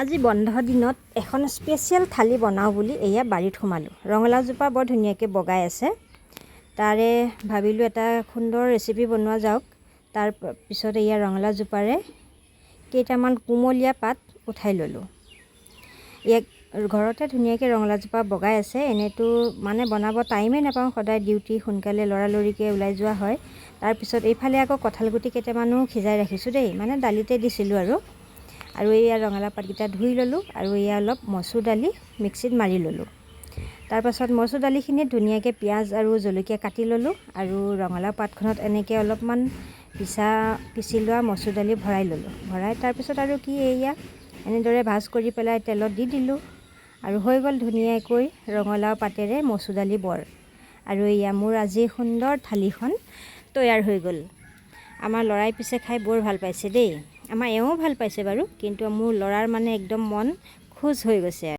আজি বন্ধ দিনত এখন স্পেচিয়েল থালি বনাওঁ বুলি এয়া বাৰীত সোমালোঁ। ৰঙালাওজোপা বৰ ধুনীয়াকৈ বগাই আছে। তাৰে ভাবিলোঁ এটা সুন্দৰ ৰেচিপি বনোৱা যাওক। তাৰ পিছত এয়া ৰঙালাওজোপাৰে কেইটামান কুমলীয়া পাত উঠাই ল'লোঁ। ইয়াক ঘৰতে ধুনীয়াকৈ ৰঙালাওজোপা বগাই আছে। এনেইতো মানে বনাব টাইমেই নাপাওঁ, সদায় ডিউটি সোনকালে লৰালৰিকৈ ওলাই যোৱা হয়। তাৰপিছত এইফালে আকৌ কঁঠালগুটি কেইটামানো সিজাই ৰাখিছোঁ দেই, মানে দালিতে দিছিলোঁ আৰু এয়া ৰঙালাও পাতকেইটা ধুই ল'লোঁ আৰু এয়া অলপ মচুৰ দালি মিক্সিত মাৰি ল'লোঁ। তাৰপাছত মচুৰ দালিখিনি ধুনীয়াকৈ পিঁয়াজ আৰু জলকীয়া কাটি ল'লোঁ আৰু ৰঙালাও পাতখনত এনেকৈ অলপমান পিচি লোৱা মচুৰ দালি ভৰাই ল'লোঁ। ভৰাই তাৰপিছত আৰু কি এয়া এনেদৰে ভাজ কৰি পেলাই তেলত দি দিলোঁ আৰু হৈ গ'ল ধুনীয়াকৈ ৰঙালাও পাতেৰে মচুৰ দালি বৰ। আৰু এয়া মোৰ আজি সুন্দৰ থালিখন তৈয়াৰ হৈ গ'ল। আমাৰ ল'ৰাই পিছে খাই বৰ ভাল পাইছে দেই। আমাৰ এওঁ ভাল পাইছে বাৰু, কিন্তু মোৰ ল'ৰাৰ মানে একদম মন খোজ হৈ গৈছে।